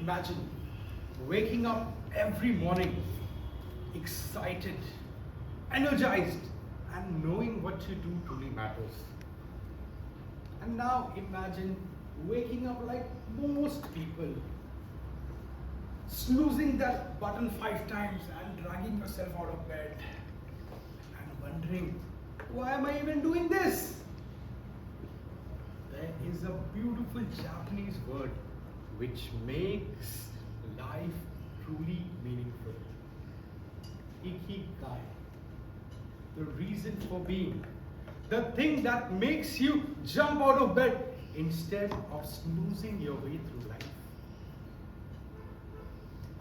Imagine waking up every morning excited, energized, and knowing what you do truly matters. And now imagine waking up like most people, snoozing that button 5 times and dragging yourself out of bed and wondering, why am I even doing this? There is a beautiful Japanese word which makes life truly meaningful. Ikigai. The reason for being. The thing that makes you jump out of bed instead of snoozing your way through life.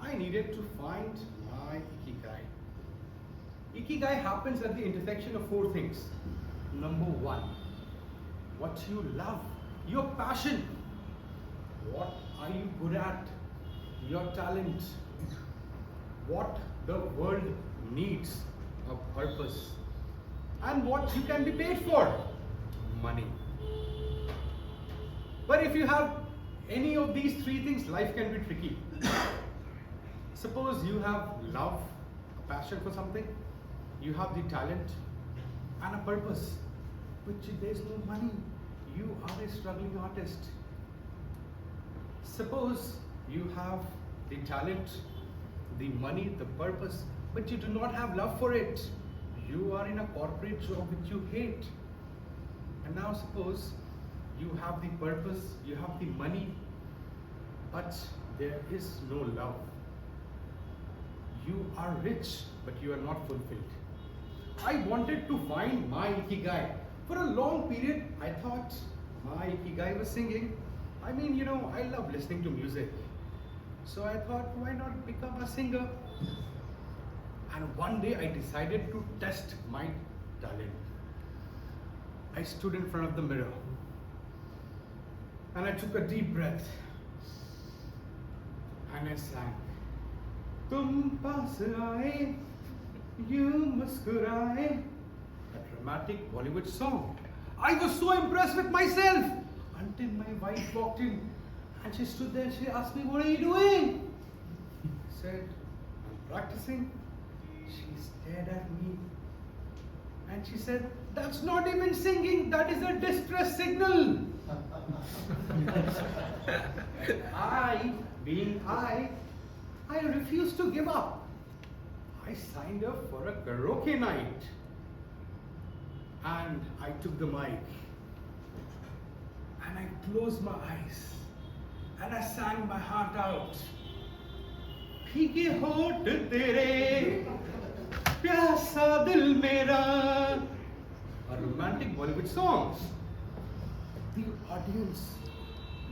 I needed to find my Ikigai. Ikigai happens at the intersection of 4 things. Number 1, what you love, your passion. What are you good at? Your talent. What the world needs, a purpose. And what you can be paid for, money. But if you have any of these 3 things, life can be tricky. Suppose you have love, a passion for something, you have the talent and a purpose, but there's no money. You are a struggling artist. Suppose you have the talent, the money, the purpose, but you do not have love for it. You are in a corporate job which you hate. And now suppose you have the purpose, you have the money, but there is no love. You are rich, but you are not fulfilled. I wanted to find my Ikigai. For a long period, I thought my Ikigai was singing. I mean, I love listening to music. So I thought, why not become a singer? And one day I decided to test my talent. I stood in front of the mirror and I took a deep breath and I sang. Tum paas aaye, you muskuraye. A dramatic Bollywood song. I was so impressed with myself until my wife walked in and she stood there and she asked me, what are you doing? I said, I'm practicing. She stared at me and she said, that's not even singing, that is a distress signal. Being I refused to give up. I signed up for a karaoke night and I took the mic and I closed my eyes and I sang my heart out. Phige hoot tere, pyasa dil mera. A romantic Bollywood song. The audience,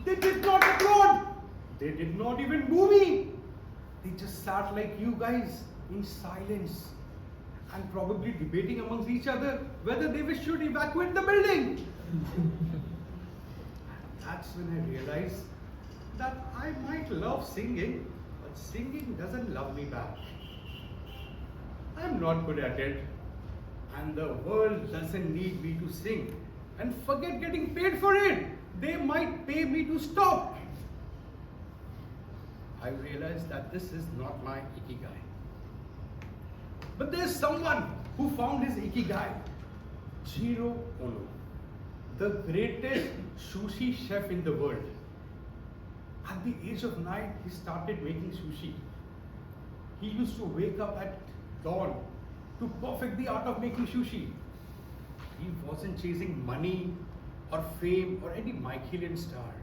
they did not applaud. They did not even boo me. They just sat like you guys in silence and probably debating amongst each other whether they should evacuate the building. And that's when I realized that I might love singing, but singing doesn't love me back. I'm not good at it, and the world doesn't need me to sing. And forget getting paid for it. They might pay me to stop. I realized that this is not my Ikigai. But there's someone who found his Ikigai. Jiro Ono, the greatest sushi chef in the world. At the age of 9, he started making sushi. He used to wake up at dawn to perfect the art of making sushi. He wasn't chasing money or fame or any Michelin star.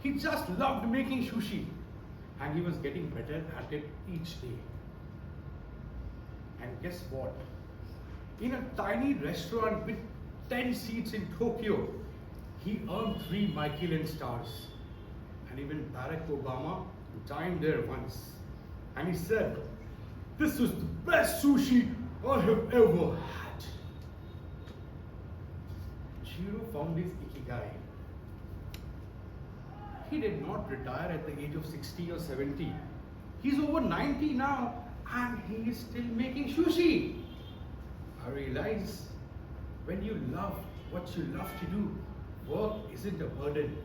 He just loved making sushi and he was getting better at it each day. And guess what? In a tiny restaurant with 10 seats in Tokyo, he earned 3 Michelin stars. And even Barack Obama dined there once. And he said, this was the best sushi I have ever had. Jiro found his Ikigai. He did not retire at the age of 60 or 70. He's over 90 now and he is still making sushi. I realize when you love what you love to do, work isn't a burden,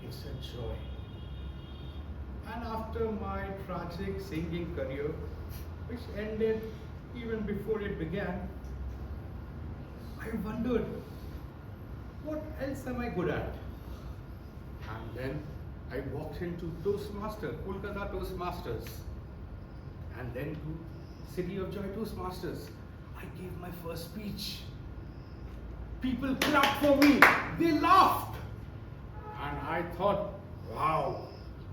it's a joy. after my tragic singing career, which ended even before it began, I wondered, what else am I good at? And then I walked into Toastmaster, Kolkata Toastmasters, and then to City of Joy Toastmasters. I gave my first speech. People clapped for me. They laughed. And I thought, wow,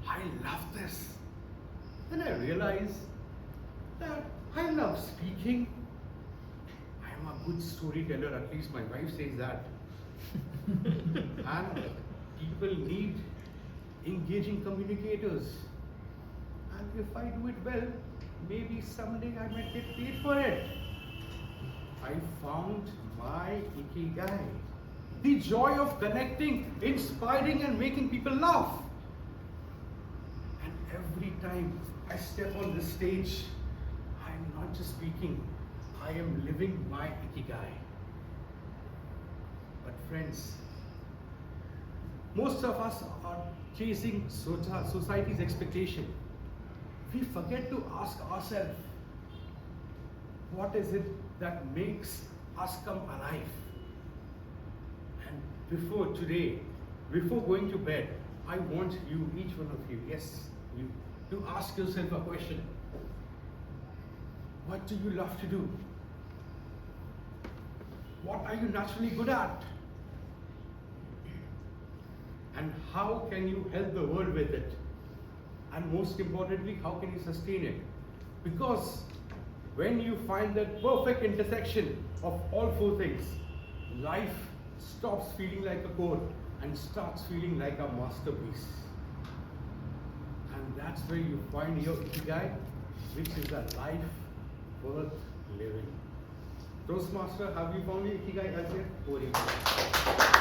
I love this. Then I realized that I love speaking. I am a good storyteller, at least my wife says that. And people need engaging communicators. And if I do it well, maybe someday I might get paid for it. I found my Ikigai. The joy of connecting, inspiring and making people laugh. And every time I step on this stage, I am not just speaking, I am living my Ikigai. But friends, most of us are chasing society's expectation. We forget to ask ourselves, what is it that makes us come alive? And before today, before going to bed, I want you, each one of you, yes, you, to ask yourself a question. What do you love to do? What are you naturally good at? And how can you help the world with it? And most importantly, how can you sustain it? Because when you find that perfect intersection of all four things, life stops feeling like a chore and starts feeling like a masterpiece. And that's where you find your Ikigai, which is a life worth living. Toastmaster, have you found your Ikigai as yet?